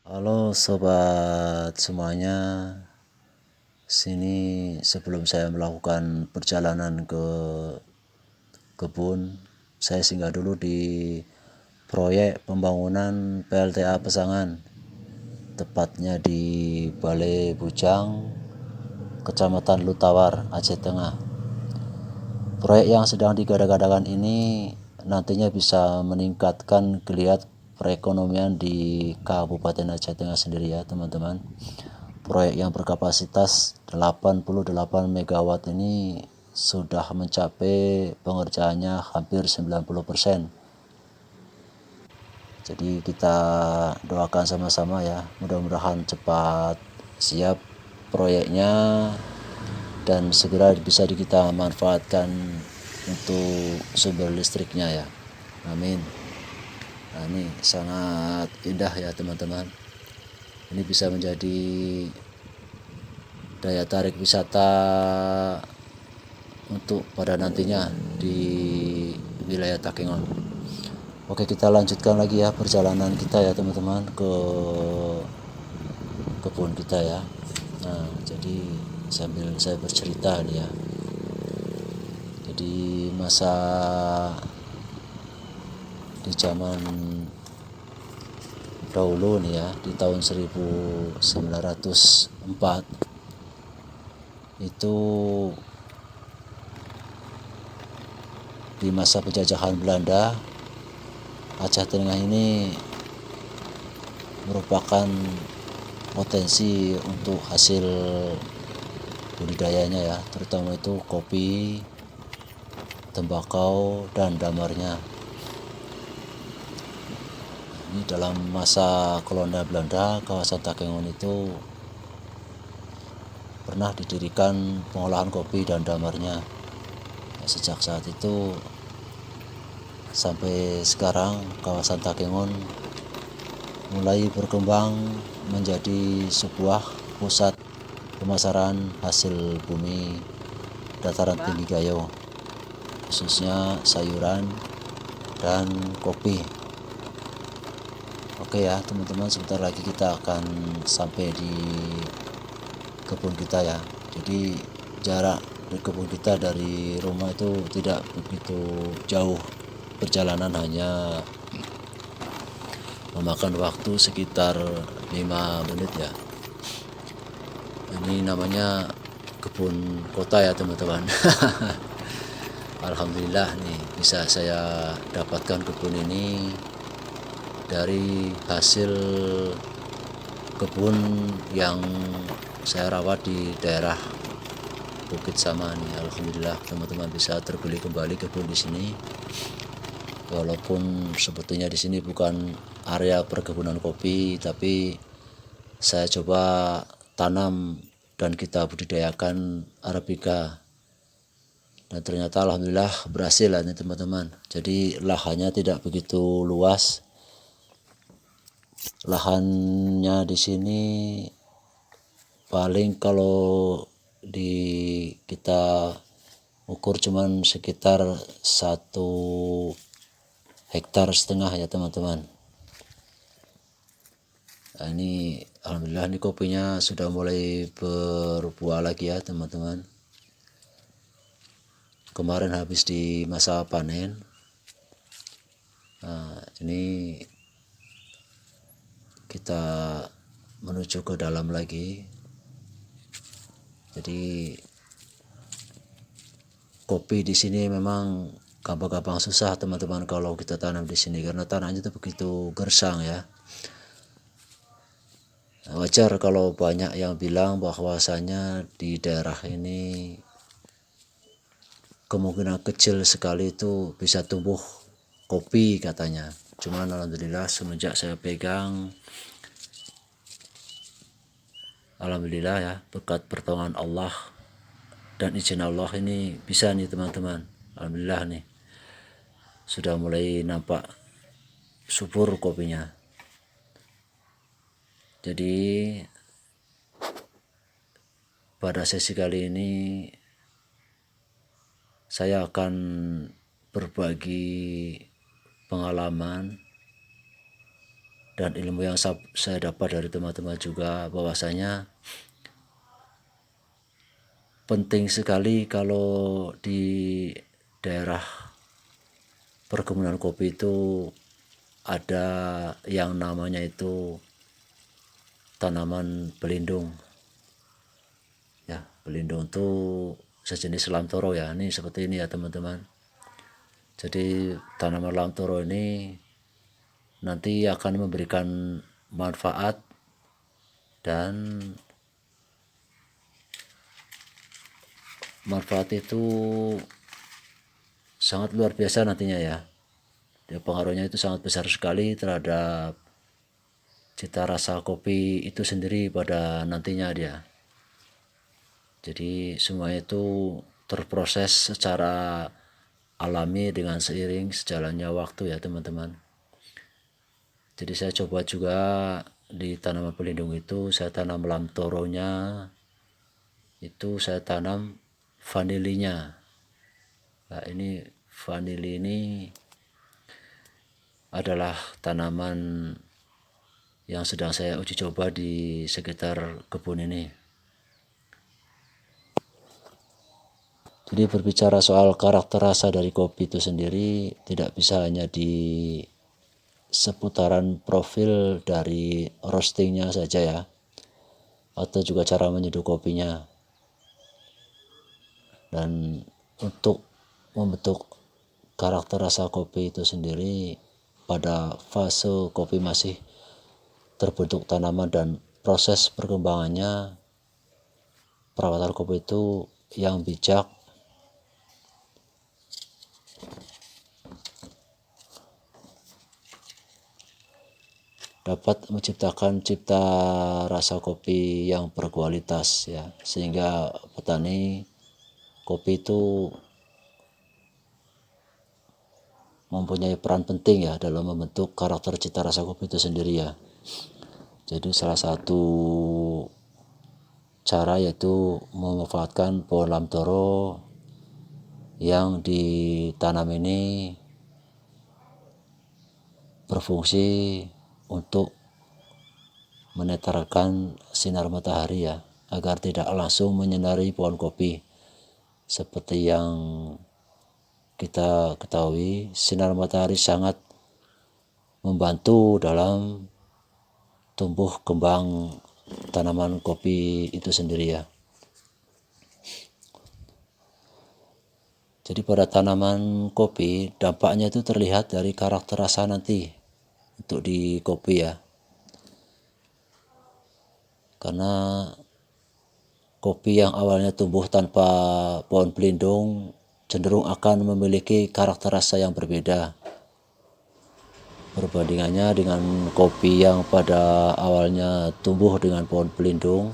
Halo sobat semuanya, sini sebelum saya melakukan perjalanan ke kebun, saya singgah dulu di proyek pembangunan PLTA Pesangan, tepatnya di Balai Bujang, Kecamatan Lutawar, Aceh Tengah. Proyek yang sedang digadang-gadangkan ini nantinya bisa meningkatkan geliat perekonomian di Kabupaten Aceh Tengah sendiri ya teman-teman. Proyek yang berkapasitas 88 megawatt ini sudah mencapai pengerjaannya hampir 90%. Jadi kita doakan sama-sama ya, mudah-mudahan cepat siap proyeknya dan segera bisa kita manfaatkan untuk sumber listriknya ya. Amin. Nah, ini sangat indah ya teman-teman. Ini bisa menjadi daya tarik wisata untuk pada nantinya di wilayah Takengon. Oke, kita lanjutkan lagi ya perjalanan kita ya teman-teman ke kebun kita ya. Nah, jadi sambil saya bercerita nih ya. Jadi masa di zaman dahulu nih ya, di tahun 1904 itu di masa penjajahan Belanda, Aceh Tengah ini merupakan potensi untuk hasil budidayanya ya, terutama itu kopi, tembakau, dan damarnya. Ini dalam masa kolonial Belanda, kawasan Takengon itu pernah didirikan pengolahan kopi dan damarnya. Sejak saat itu sampai sekarang kawasan Takengon mulai berkembang menjadi sebuah pusat pemasaran hasil bumi dataran tinggi Gayo, khususnya sayuran dan kopi. Oke ya teman-teman, sebentar lagi kita akan sampai di kebun kita ya. Jadi jarak di kebun kita dari rumah itu tidak begitu jauh, perjalanan hanya memakan waktu sekitar 5 menit ya. Ini namanya kebun kota ya teman-teman. Alhamdulillah nih bisa saya dapatkan kebun ini dari hasil kebun yang saya rawat di daerah Bukit Sama nih. Alhamdulillah teman-teman bisa terbeli kembali kebun di sini. Walaupun sebetulnya di sini bukan area perkebunan kopi, tapi saya coba tanam dan kita budidayakan Arabica. Dan ternyata alhamdulillah berhasil lah nih teman-teman. Jadi lahannya tidak begitu luas. Lahannya di sini paling kalau kita ukur cuman sekitar 1,5 hektar ya teman-teman. Nah, ini alhamdulillah ini kopinya sudah mulai berbuah lagi ya teman-teman. Kemarin habis di masa panen. Nah, ini kita menuju ke dalam lagi. Jadi kopi di sini memang gampang-gampang susah teman-teman kalau kita tanam di sini karena tanahnya itu begitu gersang ya. Wajar kalau banyak yang bilang bahwasanya di daerah ini kemungkinan kecil sekali itu bisa tumbuh kopi katanya. Cuman alhamdulillah semenjak saya pegang, alhamdulillah ya, berkat pertolongan Allah dan izin Allah ini bisa nih teman-teman. Alhamdulillah nih sudah mulai nampak subur kopinya. Jadi pada sesi kali ini saya akan berbagi pengalaman dan ilmu yang saya dapat dari teman-teman juga bahwasanya penting sekali kalau di daerah perkebunan kopi itu ada yang namanya itu tanaman pelindung ya. Pelindung itu sejenis lamtoro ya, ini seperti ini ya teman-teman. Jadi tanaman lamtoro ini nanti akan memberikan manfaat dan manfaat itu sangat luar biasa nantinya ya. Pengaruhnya itu sangat besar sekali terhadap cita rasa kopi itu sendiri pada nantinya dia. Jadi semuanya itu terproses secara alami dengan seiring sejalannya waktu ya teman-teman. Jadi saya coba juga di tanaman pelindung itu saya tanam lamtoronya, itu saya tanam vanilinya. Nah ini vanili ini adalah tanaman yang sedang saya uji coba di sekitar kebun ini. Jadi berbicara soal karakter rasa dari kopi itu sendiri tidak bisa hanya di seputaran profil dari roastingnya saja ya, atau juga cara menyeduh kopinya. Dan untuk membentuk karakter rasa kopi itu sendiri pada fase kopi masih terbentuk tanaman dan proses perkembangannya, perawatan kopi itu yang bijak dapat menciptakan cipta rasa kopi yang berkualitas ya, sehingga petani kopi itu mempunyai peran penting ya dalam membentuk karakter cita rasa kopi itu sendiri ya. Jadi salah satu cara yaitu memanfaatkan pohon lamtoro yang ditanam ini berfungsi untuk menetralkan sinar matahari ya, agar tidak langsung menyinari pohon kopi. Seperti yang kita ketahui, sinar matahari sangat membantu dalam tumbuh kembang tanaman kopi itu sendiri ya. Jadi pada tanaman kopi dampaknya itu terlihat dari karakter rasa nanti untuk di kopi ya. Karena kopi yang awalnya tumbuh tanpa pohon pelindung cenderung akan memiliki karakter rasa yang berbeda. Perbandingannya dengan kopi yang pada awalnya tumbuh dengan pohon pelindung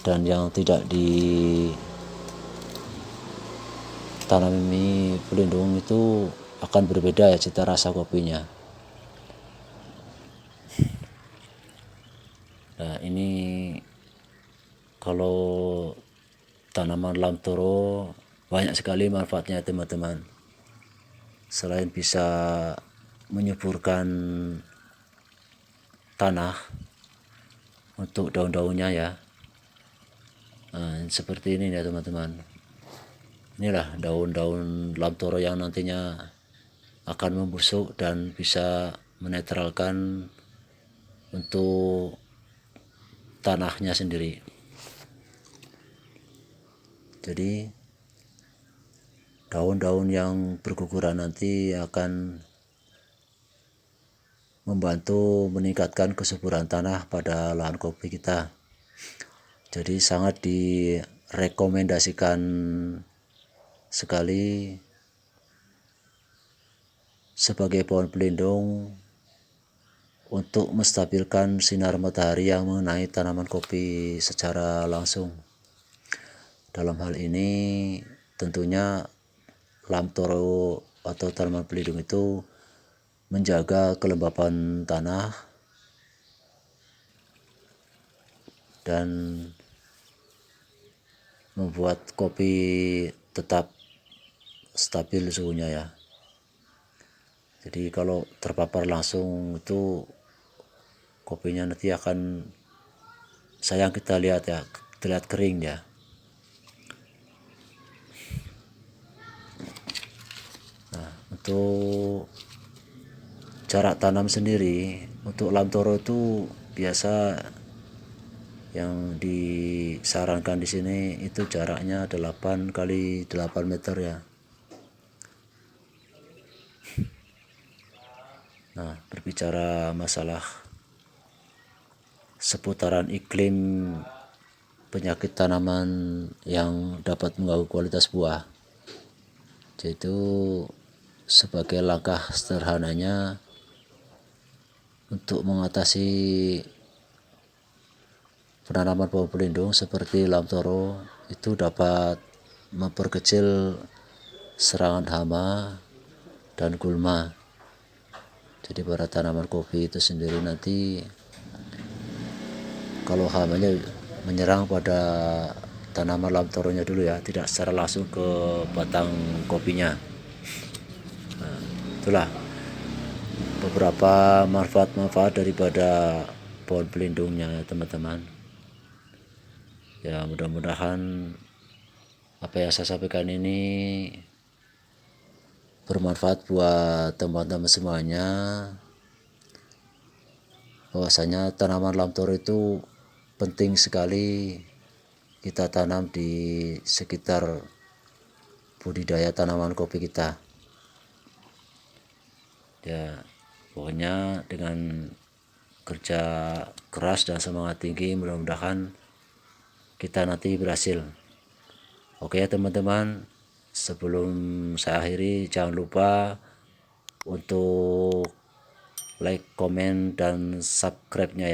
dan yang tidak ditanami pelindung itu akan berbeda ya cita rasa kopinya. Nah ini kalau tanaman lamtoro banyak sekali manfaatnya teman-teman. Selain bisa menyuburkan tanah untuk daun-daunnya ya. Nah, seperti ini ya teman-teman. Inilah daun-daun lamtoro yang nantinya akan membusuk dan bisa menetralkan untuk tanahnya sendiri. Jadi daun-daun yang berguguran nanti akan membantu meningkatkan kesuburan tanah pada lahan kopi kita. Jadi sangat direkomendasikan sekali sebagai pohon pelindung untuk menstabilkan sinar matahari yang mengenai tanaman kopi secara langsung. Dalam hal ini tentunya lamtoro atau tanaman pelindung itu menjaga kelembapan tanah dan membuat kopi tetap stabil suhunya ya. Jadi kalau terpapar langsung itu kopinya nanti akan sayang kita lihat ya, terlihat kering ya. Nah, untuk jarak tanam sendiri untuk lamtoro itu biasa yang disarankan di sini itu jaraknya 8 kali 8 meter ya. Nah, berbicara masalah seputaran iklim penyakit tanaman yang dapat mengganggu kualitas buah, yaitu sebagai langkah sederhananya untuk mengatasi penanaman pohon pelindung seperti lamtoro itu dapat memperkecil serangan hama dan gulma. Jadi pada tanaman kopi itu sendiri nanti kalau hamanya menyerang pada tanaman lamtoronya dulu ya, tidak secara langsung ke batang kopinya. Nah, itulah beberapa manfaat-manfaat daripada pohon pelindungnya ya teman-teman. Ya mudah-mudahan apa yang saya sampaikan ini bermanfaat buat teman-teman semuanya, bahwasanya tanaman lamtoro itu penting sekali kita tanam di sekitar budidaya tanaman kopi kita ya. Pokoknya dengan kerja keras dan semangat tinggi mudah-mudahan kita nanti berhasil. Oke ya teman-teman, sebelum saya akhiri jangan lupa untuk like, komen, dan subscribe-nya ya.